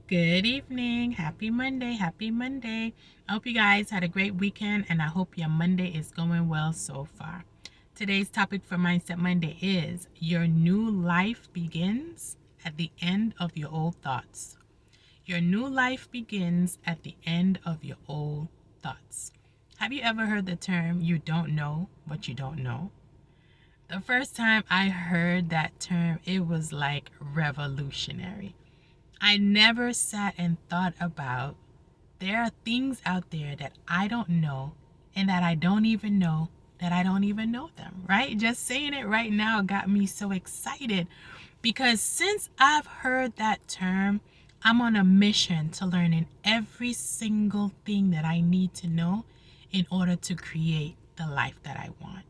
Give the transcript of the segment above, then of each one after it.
Good evening. Happy Monday. Happy Monday. I hope you guys had a great weekend and I hope your Monday is going well so far. Today's topic for Mindset Monday is your new life begins at the end of your old thoughts. Your new life begins at the end of your old thoughts. Have you ever heard the term you don't know what you don't know? The first time I heard that term, it was like revolutionary. I never sat and thought about there are things out there that I don't know and that I don't even know that I don't even know them, right? Just saying it right now got me so excited because since I've heard that term, I'm on a mission to learning every single thing that I need to know in order to create the life that I want.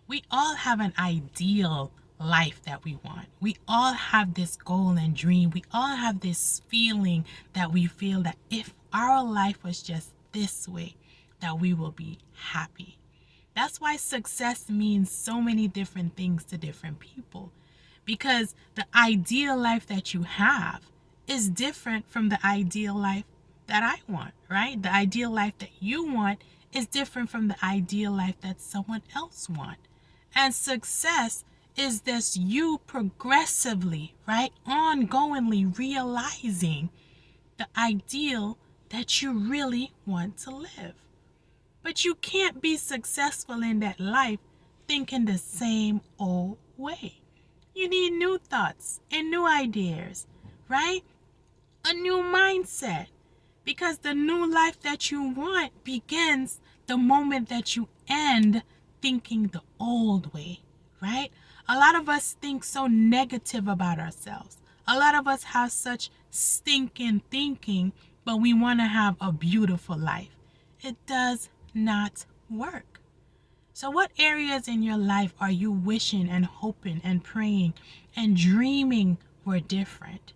We all have an ideal life that we want. We all have this goal and dream. We all have this feeling that we feel that if our life was just this way, that we will be happy. That's why success means so many different things to different people. Because the ideal life that you have is different from the ideal life that I want, right? The ideal life that you want is different from the ideal life that someone else wants. And success is this you progressively, right, ongoingly realizing the ideal that you really want to live. But you can't be successful in that life thinking the same old way. You need new thoughts and new ideas, right? A new mindset. Because the new life that you want begins the moment that you end thinking the old way, right? A lot of us think so negative about ourselves. A lot of us have such stinking thinking, but we want to have a beautiful life. It does not work. So, what areas in your life are you wishing and hoping and praying and dreaming were different?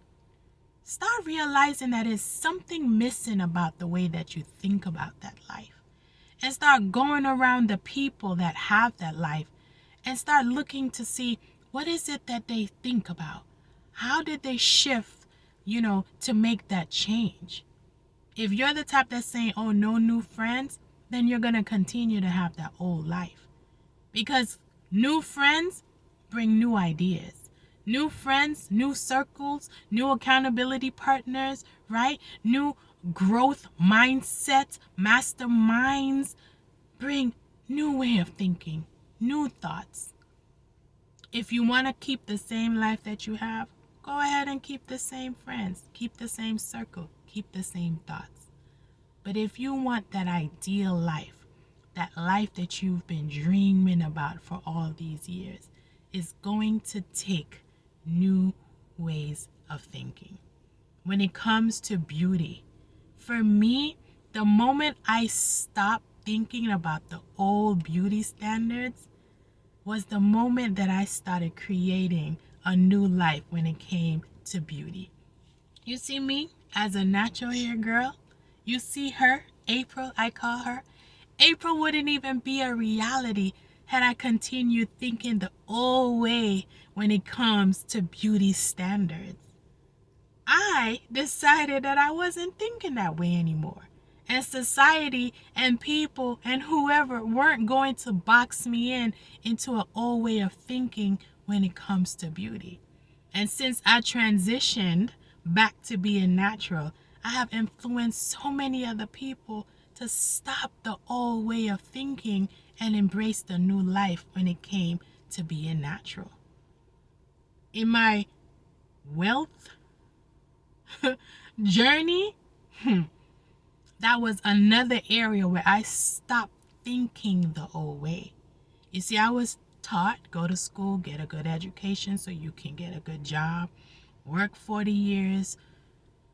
Start realizing that there's something missing about the way that you think about that life. And start going around the people that have that life and start looking to see what is it that they think about. How did they shift, to make that change? If you're the type that's saying, oh, no new friends, then you're going to continue to have that old life. Because new friends bring new ideas. New friends, new circles, new accountability partners, right? New growth mindsets, masterminds bring new way of thinking, new thoughts. If you want to keep the same life that you have, go ahead and keep the same friends, keep the same circle, keep the same thoughts. But if you want that ideal life, that life that you've been dreaming about for all these years, is going to take new ways of thinking. When it comes to beauty, for me, the moment I stopped thinking about the old beauty standards was the moment that I started creating a new life when it came to beauty. You see me as a natural hair girl. You see her, April, I call her. April wouldn't even be a reality had I continued thinking the old way when it comes to beauty standards. I decided that I wasn't thinking that way anymore. And society and people and whoever weren't going to box me into an old way of thinking when it comes to beauty. And since I transitioned back to being natural, I have influenced so many other people to stop the old way of thinking and embrace the new life when it came to being natural. In my wealth journey, that was another area where I stopped thinking the old way. You see, I was taught, go to school, get a good education so you can get a good job, work 40 years,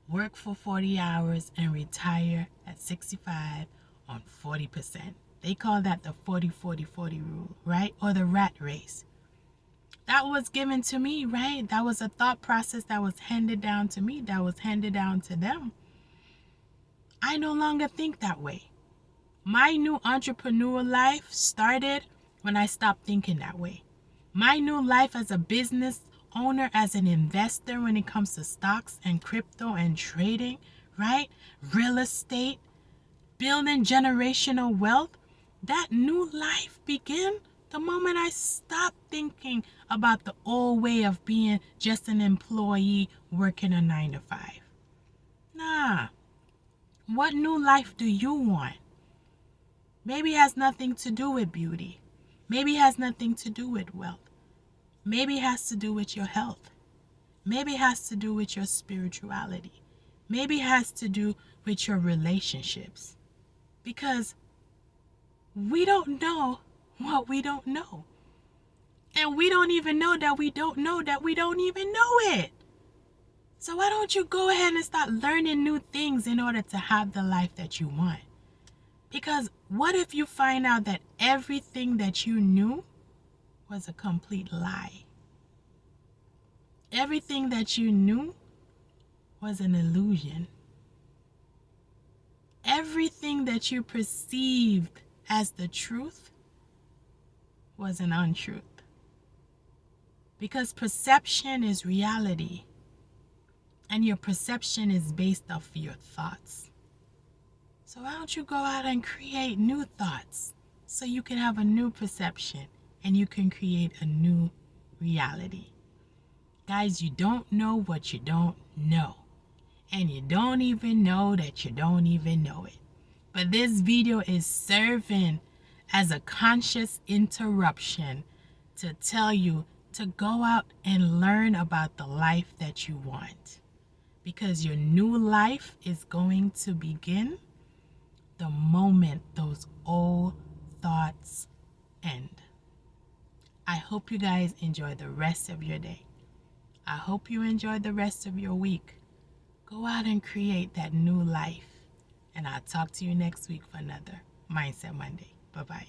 work for 40 hours, and retire at 65 on 40%. They call that the 40-40-40 rule, right? Or the rat race. That was given to me, right? That was a thought process that was handed down to me, that was handed down to them. I no longer think that way. My new entrepreneurial life started when I stopped thinking that way. My new life as a business owner, as an investor when it comes to stocks and crypto and trading, right? Real estate, building generational wealth. That new life began the moment I stopped thinking about the old way of being just an employee working a 9 to 5. Nah. What new life do you want? Maybe it has nothing to do with beauty. Maybe it has nothing to do with wealth. Maybe it has to do with your health. Maybe it has to do with your spirituality. Maybe it has to do with your relationships. Because we don't know what we don't know. And we don't even know that we don't know that we don't even know it. So why don't you go ahead and start learning new things in order to have the life that you want? Because what if you find out that everything that you knew was a complete lie? Everything that you knew was an illusion. Everything that you perceived as the truth was an untruth. Because perception is reality, and your perception is based off your thoughts. So why don't you go out and create new thoughts so you can have a new perception and you can create a new reality? Guys, you don't know what you don't know. And you don't even know that you don't even know it. But this video is serving as a conscious interruption to tell you to go out and learn about the life that you want. Because your new life is going to begin the moment those old thoughts end. I hope you guys enjoy the rest of your day. I hope you enjoy the rest of your week. Go out and create that new life. And I'll talk to you next week for another Mindset Monday. Bye-bye.